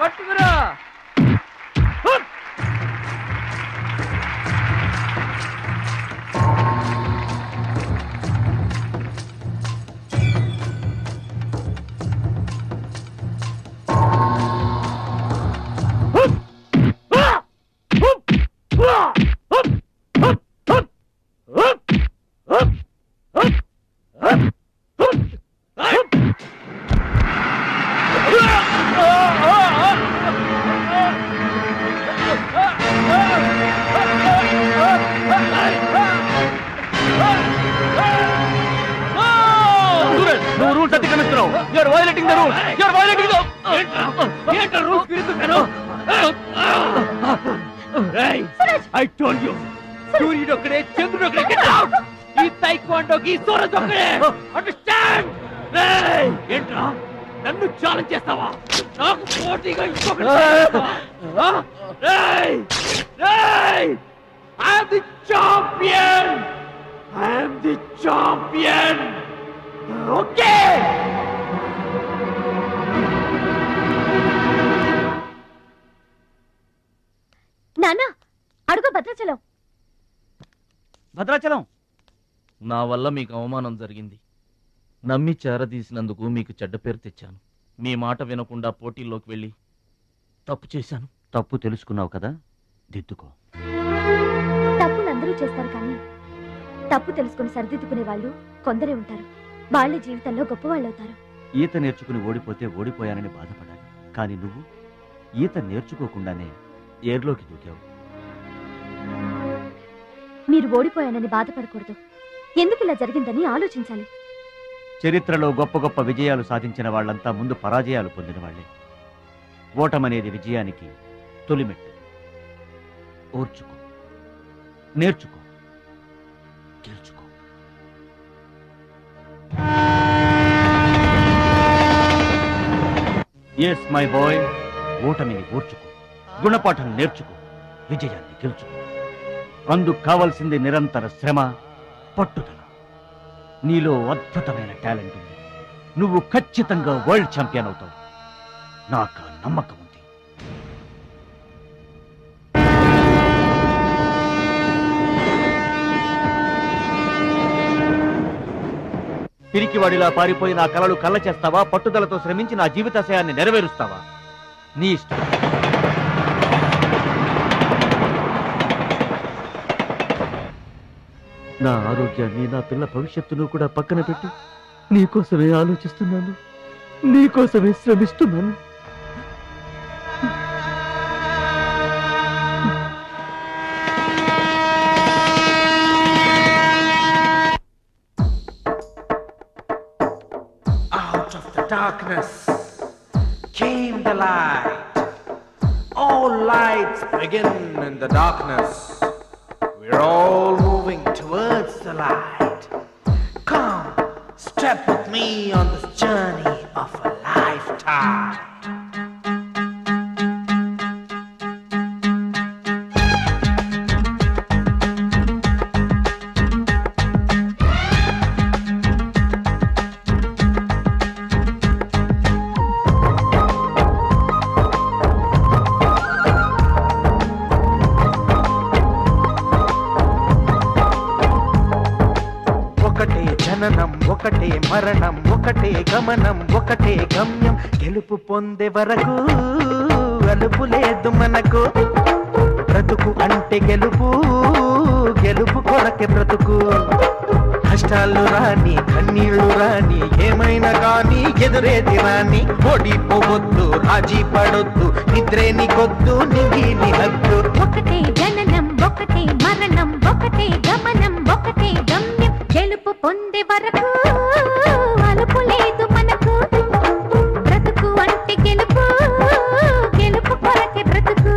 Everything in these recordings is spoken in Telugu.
పట్టుకురు I told you, Surya okade, Chandra okade, get out! Ee taekwondo ki Suraj okade, understand? Hey, entra, nannu challenge chestava, naaku potiga inkokade chestava. Hey, hey, I am the champion. I am the champion. Okay. నానా అడుగు భద్రాచలం. భద్రాచలం, నా వల్ల మీకు అవమానం జరిగింది. నమ్మి చేరదీసినందుకు మీకు చెడ్డ పేరు తెచ్చాను. మీ మాట వినకుండా పోటీల్లోకి వెళ్ళి తప్పు చేశాను. తప్పు తెలుసుకున్నావు కదా, దిద్దుకో. తప్పులు అందరూ చేస్తారు, కానీ తప్పు తెలుసుకుని సరిదిద్దుకునే వాళ్ళు కొందరే ఉంటారు. వాళ్ళ జీవితంలో గొప్పవాళ్ళు అవుతారు. ఈత నేర్చుకుని ఓడిపోతే ఓడిపోయానని బాధపడాలి, కానీ నువ్వు ఈత నేర్చుకోకుండానే ఏర్లోకి దూకావు. మీరు ఓడిపోయానని బాధపడకూడదు. ఎందుకు ఇలా జరిగిందని ఆలోచించాలి. చరిత్రలో గొప్ప గొప్ప విజయాలు సాధించిన వాళ్ళంతా ముందు పరాజయాలు పొందిన వాళ్లే. ఓటమనేది విజయానికి తొలిమెట్టు. ఓర్చుకో, నేర్చుకో, గెలుచుకో. ఎస్ మై బాయ్, ఓటమిని ఓర్చుకో, గుణపాఠం నేర్చుకో, విజయాన్ని గెలుచుకో. అందుకు కావాల్సింది నిరంతర శ్రమ, పట్టుదల. నీలో అద్భుతమైన టాలెంట్ ఉంది. నువ్వు ఖచ్చితంగా వరల్డ్ ఛాంపియన్ అవుతావు. నాకు నమ్మకం ఉంది. పిరికివాడిలా పారిపోయి నా కలలు కళ్ళ చేస్తావా? పట్టుదలతో శ్రమించి నా జీవితాశయాన్ని నెరవేరుస్తావా? నీ ఇష్టం. నా ఆరోగ్యాన్ని, నా పిల్ల భవిష్యత్తును కూడా పక్కన పెట్టి నీకోసమే ఆలోచిస్తున్నాను, నీకోసమే శ్రమిస్తున్నాను. Out of the darkness came the light. All lights begin in the darkness. We're all moving towards the light. Come, step with me on this journey of a lifetime. ఒకటే మరణం, ఒకటే గమనం, ఒకటే గమ్యం. గెలుపు పొందే వరకు అలుపు లేదు మనకు. బ్రతుకు అంటే గెలుపు, గెలుపు కొరకే బ్రతుకు. కష్టాలు రాని, కన్నీళ్లు రాని, ఏమైనా కానీ ఎదురేది రాని. ఓడిపోవద్దు, రాజీ పడొద్దు, నిద్రే నీకొద్దు, నిధి హద్దు. ఒకటే జననం, ఒకటే మరణం, ఒకటే గమనం, ఒకటే గమ్యం. గెలుపు పొందే వరకు అలుపు లేదు మనకు. బ్రతుకు అంటే గెలుపు, గెలుపు కొరకే బ్రతుకు.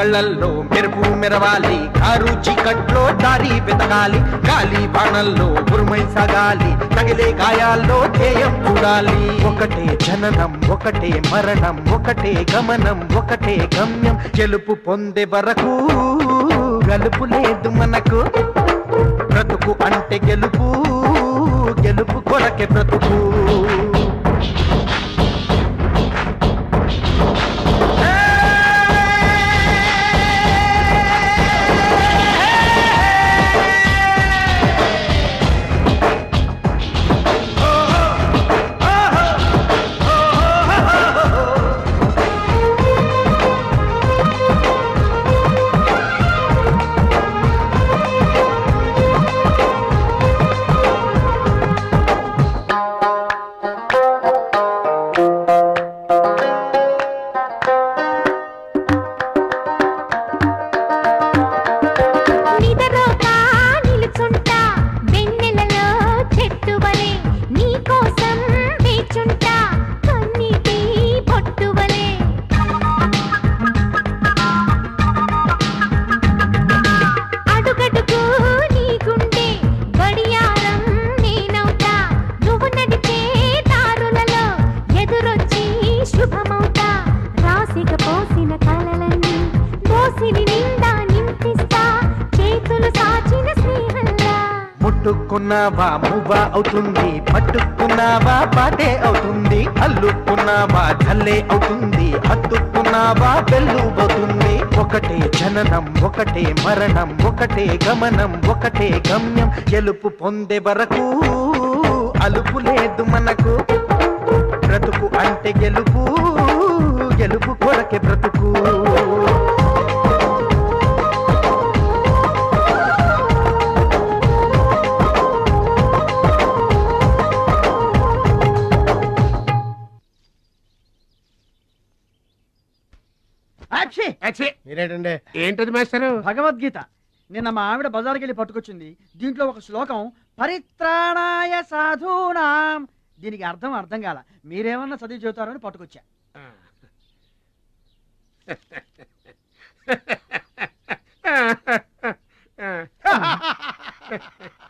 కళ్ళల్లో మెరుపు మెరవాలి, కారు చీకట్లో దారి వెతకాలి, గాలి బాణల్లో ఉరుమై సాగాలి, తగిలే గాయాల్లో ధ్యేయం చూడాలి. ఒకటే జననం ఒకటే మరణం ఒకటే గమనం ఒకటే గమ్యం, గెలుపు పొందే వరకు గలుపు లేదు మనకు. బ్రతుకు అంటే గెలుపు, గెలుపు కొరకే బ్రతుకు. ముట్టుకున్నావా మువ్వా అవుతుంది, పట్టుకున్నావా పాటే అవుతుంది, అల్లుకున్నావా జల్లే అవుతుంది, హత్తుకున్నావా వెల్లుబోతుంది. ఒకటే జననం ఒకటే మరణం ఒకటే గమనం ఒకటే గమ్యం, గెలుపు పొందే వరకు అలుపు లేదు మనకు. బ్రతుకు అంటే గెలుపు, గెలుపు కొరకే బ్రతుకు. మీరేటండి? ఏంటది మాస్టరు? భగవద్గీత. నిన్న మా ఆవిడ బజార్కి వెళ్ళి పట్టుకొచ్చింది. దీంట్లో ఒక శ్లోకం పరిత్రాణాయ సాధూనాం, దీనికి అర్థం కాల. మీరేమన్నా చదివి చెబుతారని పట్టుకొచ్చా.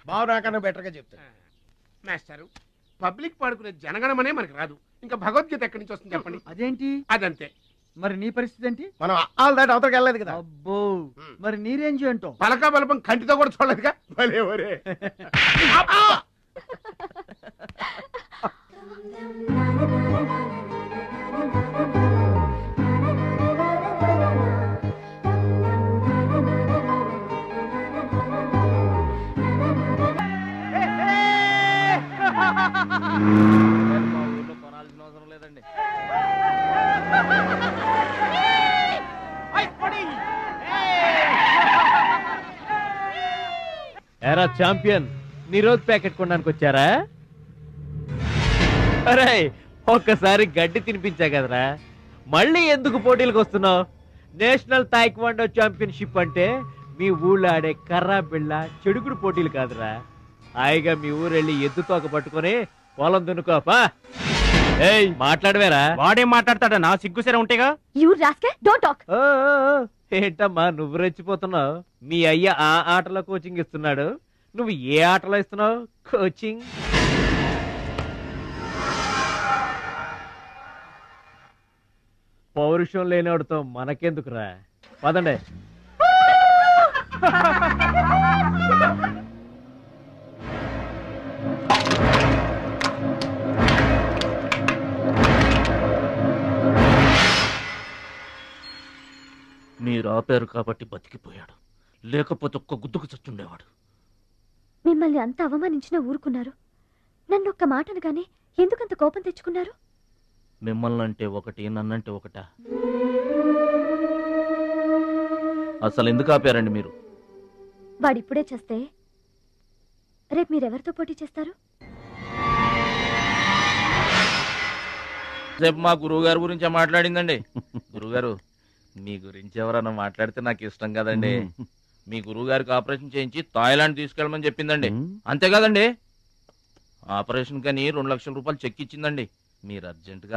బావు నాకన్నా బెటర్గా చెప్తా. మాస్టరు, పబ్లిక్ పాడుకునే జనగణమనే మనకి రాదు, ఇంకా భగవద్గీత ఎక్కడి నుంచి వస్తుంది చెప్పండి. అదేంటి? అదంతే. మరి నీ పరిస్థితి ఏంటి? మనం ఆల్ దాటి అవతలకి వెళ్ళలేదు కదా. అబ్బో, మరి నీ రేంజ్ ఏంటో? పలక బలపం కంటితో కూడా చూడలేదుగా. భలే ఒరే. మా ఊర్లో కొనాల్సిన అవసరం లేదండి. ఎరా ఛాంపియన్, నిరోధ్ ప్యాకెట్ కొనడానికి వచ్చారా? అరే, ఒక్కసారి గడ్డి తినిపించా కదరా, మళ్ళీ ఎందుకు పోటీలకు వస్తున్నావు? నేషనల్ తాయిక్వాండో ఛాంపియన్షిప్ అంటే మీ ఊళ్ళో ఆడే కర్రా బిళ్ళ చెడుగుడు పోటీలు కాదురా. హాయిగా మీ ఊరెళ్ళి ఎద్దు తోక పట్టుకొని పొలం దున్నుకోపా. ఏయ్, మాట్లాడవేరా? వాడేం మాట్లాడతాడా? సిగ్గుసర ఉంటేగా. You rascal, don't talk. ఏంటమ్మా నువ్వు రెచ్చిపోతున్నావు? మీ అయ్య ఆ ఆటలో కోచింగ్ ఇస్తున్నాడు, నువ్వు ఏ ఆటలో ఇస్తున్నావు కోచింగ్? పౌరుషం లేనివాడితో మనకెందుకురా, పదండి. మీరు ఆపారు కాబట్టి బతికిపోయాడు, లేకపోతే ఒక్క గుద్దుకు చచ్చుండేవాడు. మిమ్మల్ని అంత అవమానించినా ఊరుకున్నారు. నన్ను ఒక్క మాట అనగానే ఎందుకంత కోపం తెచ్చుకున్నారు? మిమ్మల్ని అంటే ఒకటి, నన్నంటే ఒకటా? అసలు ఎందుకు ఆపారండి మీరు? వాడిప్పుడే చేస్తే రేపు మీరెవరితో పోటీ చేస్తారు? రేపు మా గురువు గారి గురించే మాట్లాడిందండి. గురుగారు, మీ గురించి ఎవరన్నా మాట్లాడితే నాకు ఇష్టం కదండి. మీ గురువు గారికి ఆపరేషన్ చేయించి థాయిలాండ్ తీసుకెళ్ళమని చెప్పిందండి. అంతే కదండి? ఆపరేషన్ కని 2 లక్షల రూపాయలు చెక్ ఇచ్చిందండి. మీరు అర్జెంటుగా